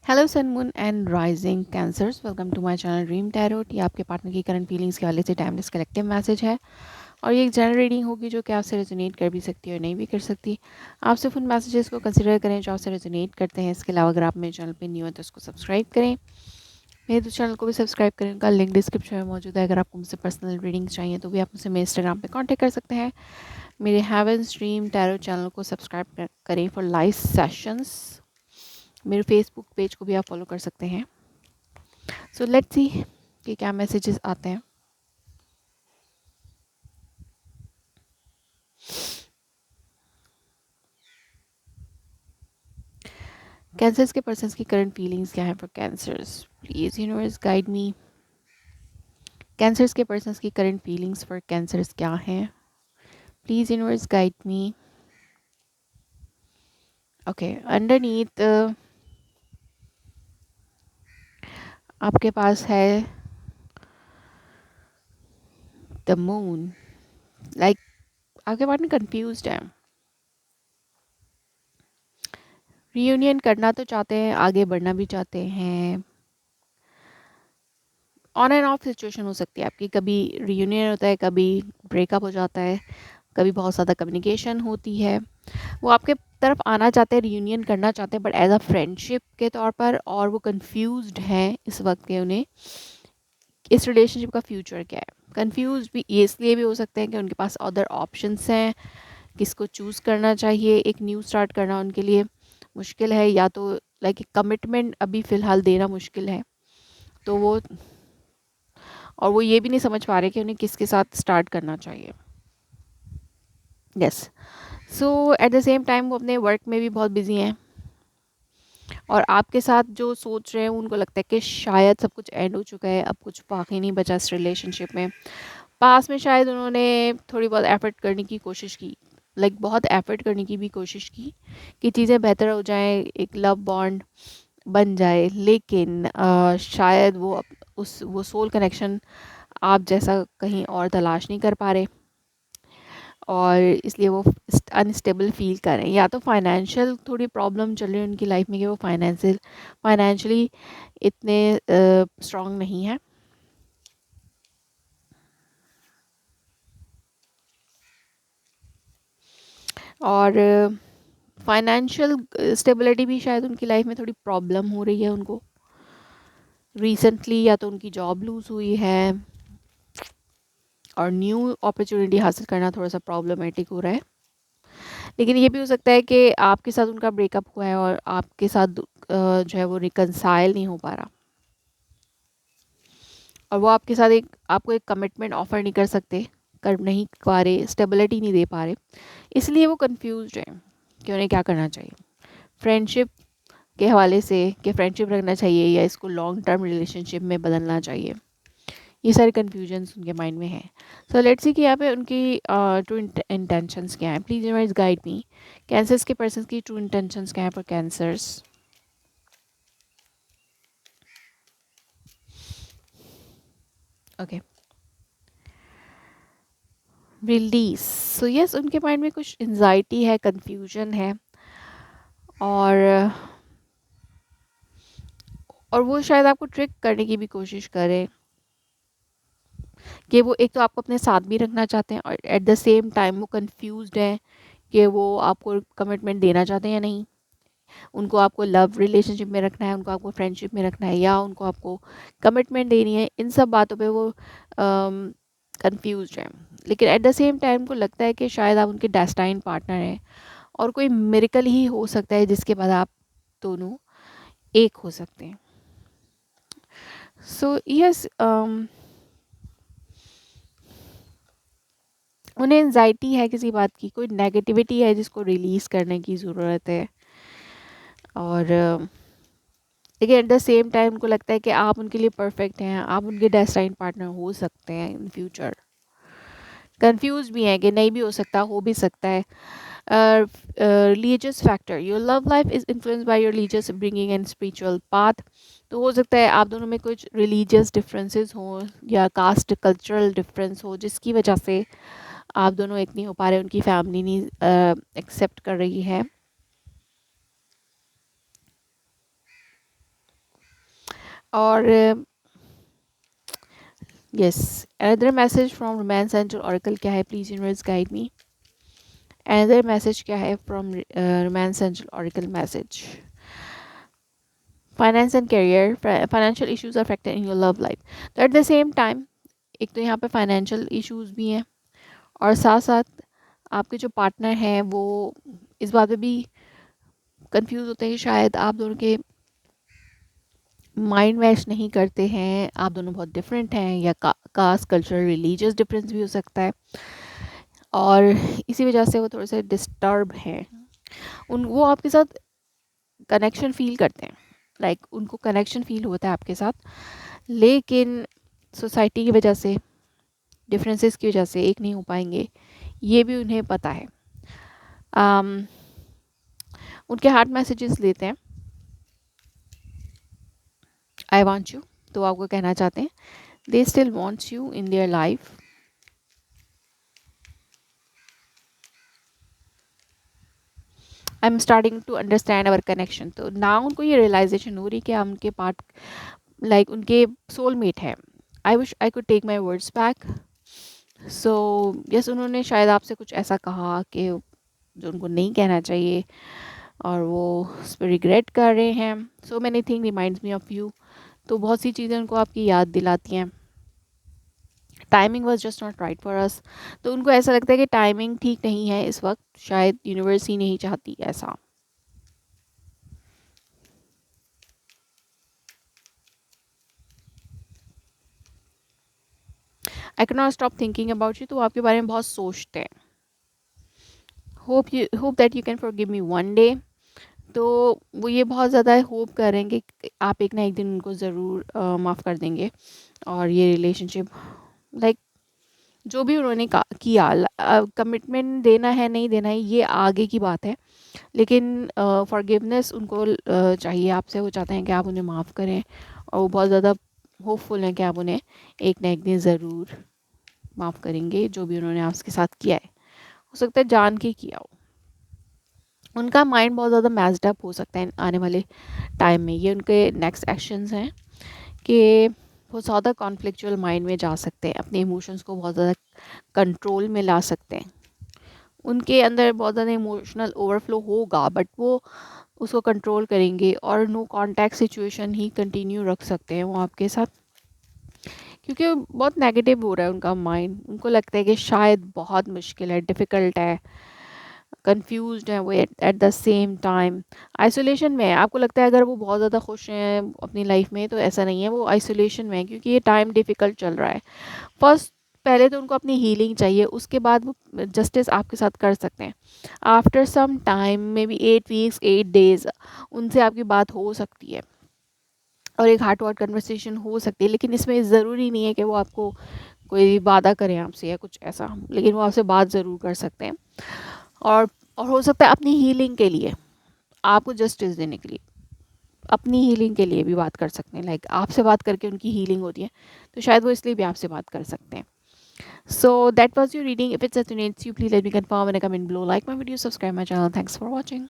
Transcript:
Hello sun moon and rising cancers, welcome to my channel Dream Tarot. ये आपके partner की current feelings के हवाले से टाइमलेस कलेक्टिव मैसेज है और ये एक जनरल रीडिंग होगी जो कि आपसे रेजोनेट कर भी सकती है और नहीं भी कर सकती। आप सिर्फ उन मैसेजेस को कंसिडर करें जो आपसे रेजोनेट करते हैं। इसके अलावा अगर आप मेरे चैनल पर न्यू है तो उसको सब्सक्राइब करें, मेरे दूसरे चैनल को भी सब्सक्राइब करें। उनका लिंक डिस्क्रिप्शन में मौजूद है। अगर आपको मुझसे पर्सनल रीडिंग चाहिए तो भी आप मुझसे मेरे इंस्टाग्राम पर कॉन्टैक्ट कर सकते हैं। मेरे हेवंस ड्रीम टैरोट चैनल को सब्सक्राइब करें फॉर लाइव सेशंस। मेरे फेसबुक पेज को भी आप फॉलो कर सकते हैं। सो लेट्स सी कि क्या मैसेजेस आते हैं। कैंसर्स के पर्सन्स की करंट फीलिंग्स क्या है for cancers? Please universe guide me. Cancers के पर्सन्स की करंट फीलिंग्स फॉर कैंसर्स क्या हैं? Please universe guide me. Okay, underneath आपके पास है द मून। लाइक आपके पार्टनर कंफ्यूज्ड है। रियूनियन करना तो चाहते हैं, आगे बढ़ना भी चाहते हैं। ऑन एंड ऑफ सिचुएशन हो सकती है आपकी। कभी रियूनियन होता है, कभी ब्रेकअप हो जाता है, कभी बहुत ज़्यादा कम्युनिकेशन होती है। वो आपके तरफ आना चाहते हैं, रियूनियन करना चाहते हैं, बट एज अ फ्रेंडशिप के तौर पर। और वो कंफ्यूज्ड हैं इस वक्त के, उन्हें इस रिलेशनशिप का फ्यूचर क्या है। कंफ्यूज भी ये इसलिए भी हो सकते हैं कि उनके पास अदर ऑप्शंस हैं, किसको चूज़ करना चाहिए। एक न्यू स्टार्ट करना उनके लिए मुश्किल है, या तो लाइक कमिटमेंट अभी फ़िलहाल देना मुश्किल है। तो वो और वो ये भी नहीं समझ पा रहे कि उन्हें किसके साथ स्टार्ट करना चाहिए। Yes, so at the same time वो अपने वर्क में भी बहुत बिजी हैं और आपके साथ जो सोच रहे हैं उनको लगता है कि शायद सब कुछ एंड हो चुका है, अब कुछ बाकी नहीं बचा इस रिलेशनशिप में। पास में शायद उन्होंने थोड़ी बहुत एफर्ट करने की कोशिश की, लाइक बहुत एफर्ट करने की भी कोशिश की कि चीज़ें बेहतर हो जाएं, एक लव बॉन्ड बन जाए, लेकिन शायद वो सोल कनेक्शन आप जैसा कहीं और तलाश नहीं कर पा रहे और इसलिए वो अनस्टेबल फील कर रहे हैं। या तो फाइनेंशियल थोड़ी प्रॉब्लम चल रही है उनकी लाइफ में कि वो फाइनेंशियली इतने स्ट्रांग नहीं है। और फाइनेंशियल स्टेबिलिटी भी शायद उनकी लाइफ में थोड़ी प्रॉब्लम हो रही है उनको रिसेंटली। या तो उनकी जॉब लूज़ हुई है और न्यू अपॉर्चुनिटी हासिल करना थोड़ा सा प्रॉब्लमेटिक हो रहा है। लेकिन ये भी हो सकता है कि आपके साथ उनका ब्रेकअप हुआ है और आपके साथ जो है वो रिकंसाइल नहीं हो पा रहा और वो आपके साथ आपको एक कमिटमेंट ऑफर नहीं कर सकते, कर नहीं पा रहे, स्टेबिलिटी नहीं दे पा रहे। इसलिए वो कंफ्यूज हैं कि उन्हें क्या करना चाहिए फ्रेंडशिप के हवाले से, कि फ्रेंडशिप रखना चाहिए या इसको लॉन्ग टर्म रिलेशनशिप में बदलना चाहिए। ये सारे कन्फ्यूजन्स उनके माइंड में हैं। सो लेट्स सी कि यहाँ पे उनकी ट्रू इंटेंशंस क्या हैं। Please universe guide me. Cancers के पर्सन की ट्रू इंटेंशंस क्या हैं for cancers? Okay, release. So yes, उनके माइंड में कुछ एंजाइटी है, कंफ्यूजन है और वो शायद आपको ट्रिक करने की भी कोशिश करें कि वो एक तो आपको अपने साथ भी रखना चाहते हैं और एट द सेम टाइम वो कंफ्यूज्ड हैं कि वो आपको कमिटमेंट देना चाहते हैं या नहीं। उनको आपको लव रिलेशनशिप में रखना है, उनको आपको फ्रेंडशिप में रखना है, या उनको आपको कमिटमेंट देनी है। इन सब बातों पे वो कंफ्यूज्ड हैं। लेकिन एट द सेम टाइम उनको लगता है कि शायद आप उनके डेस्टाइन पार्टनर हैं और कोई मिरेकल ही हो सकता है जिसके बाद आप दोनों एक हो सकते हैं। सो यस, उन्हें एंजाइटी है किसी बात की, कोई नेगेटिविटी है जिसको रिलीज़ करने की ज़रूरत है। और लेकिन एट द सेम टाइम उनको लगता है कि आप उनके लिए परफेक्ट हैं, आप उनके डेस्टाइन पार्टनर हो सकते हैं इन फ्यूचर। कंफ्यूज भी हैं कि नहीं भी हो सकता, हो भी सकता है। Religious factor, your love life is influenced by your religious upbringing and spiritual path. तो हो सकता है आप दोनों में कुछ रिलीजियस डिफरेंसेस हों या कास्ट कल्चरल डिफरेंस हो जिसकी वजह से आप दोनों एक नहीं हो पा रहे, उनकी फैमिली नहीं एक्सेप्ट कर रही है। और yes, another message from romance angel oracle क्या है, please universe guide me. Another message क्या है from romance angel oracle message. Finance and career, financial issues affected in your love life. तो एट द सेम टाइम एक तो यहाँ पे financial issues भी हैं, और साथ साथ आपके जो पार्टनर हैं वो इस बात पे भी कंफ्यूज होते हैं कि शायद आप दोनों के माइंड मैच नहीं करते हैं, आप दोनों बहुत डिफरेंट हैं, या कास्ट कल्चरल रिलीजियस डिफरेंस भी हो सकता है, और इसी वजह से वो थोड़े से डिस्टर्ब हैं। वो आपके साथ कनेक्शन फील करते हैं, लाइक उनको कनेक्शन फील होता है आपके साथ, लेकिन सोसाइटी की वजह से, डिफरेंसेस की वजह से एक नहीं हो पाएंगे, ये भी उन्हें पता है। उनके हार्ट मैसेजेस लेते हैं, आई वांट यू, तो आपको कहना चाहते हैं they still wants you in their life. I am starting to understand our connection. तो ना उनको ये रियलाइजेशन हो रही कि हम उनके पार्ट, लाइक उनके सोलमेट है। I wish I could take my words back. So yes, उन्होंने शायद आपसे कुछ ऐसा कहा कि जो उनको नहीं कहना चाहिए, और वो उस पर रिग्रेट कर रहे हैं। So many thing reminds me of you. तो बहुत सी चीज़ें उनको आपकी याद दिलाती हैं। Timing was just not right for us. तो उनको ऐसा लगता है कि टाइमिंग ठीक नहीं है इस वक्त, शायद यूनिवर्स ही नहीं चाहती ऐसा। I can not stop thinking about you, तो वो आपके बारे में बहुत सोचते हैं। Hope that you can forgive me one day. तो वो ये बहुत ज़्यादा होप कर रहे हैं कि आप एक ना एक दिन उनको ज़रूर माफ़ कर देंगे, और ये रिलेशनशिप, लाइक जो भी उन्होंने किया, कमिटमेंट देना है नहीं देना है ये आगे की बात है, लेकिन फॉरगिवनेस उनको चाहिए आपसे। वो चाहते हैं कि आप उन्हें माफ़ करें, और वो बहुत ज़्यादा होपफुल हैं कि आप उन्हें एक ना एक दिन ज़रूर माफ़ करेंगे, जो भी उन्होंने आपके साथ किया है। हो सकता है जान के किया हो। उनका माइंड बहुत ज़्यादा मैस्ड अप हो सकता है आने वाले टाइम में। ये उनके नेक्स्ट एक्शंस हैं कि वो ज़्यादा कॉन्फ्लिक्चुअल माइंड में जा सकते हैं, अपने इमोशंस को बहुत ज़्यादा कंट्रोल में ला सकते हैं। उनके अंदर बहुत ज़्यादा इमोशनल ओवरफ्लो होगा, बट वो उसको कंट्रोल करेंगे, और नो कांटेक्ट सिचुएशन ही कंटिन्यू रख सकते हैं वो आपके साथ, क्योंकि बहुत नेगेटिव हो रहा है उनका माइंड। उनको लगता है कि शायद बहुत मुश्किल है, डिफ़िकल्ट है, कंफ्यूज्ड है वो at the same time. Isolation में है। आपको लगता है अगर वो बहुत ज़्यादा खुश हैं अपनी लाइफ में, तो ऐसा नहीं है, वो आइसोलेशन में है, क्योंकि ये टाइम डिफ़िकल्ट चल रहा है। फर्स्ट, पहले तो उनको अपनी हीलिंग चाहिए, उसके बाद वो जस्टिस आपके साथ कर सकते हैं। After some time, maybe 8 weeks 8 days, उनसे आपकी बात हो सकती है, और एक हार्ट टू हार्ट कन्वर्सेशन हो सकती है। लेकिन इसमें ज़रूरी नहीं है कि वो आपको कोई वादा करें आपसे या कुछ ऐसा, लेकिन वो आपसे बात ज़रूर कर सकते हैं। और और हो सकता है अपनी हीलिंग के लिए, आपको जस्टिस देने के लिए, अपनी हीलिंग के लिए भी बात कर सकते हैं। लाइक आपसे बात करके उनकी हीलिंग होती है, तो शायद वो इसलिए भी आपसे बात कर सकते हैं। So that was your reading. If it's resonates you, please let me confirm in a comment below. Like my video, subscribe my channel. Thanks for watching.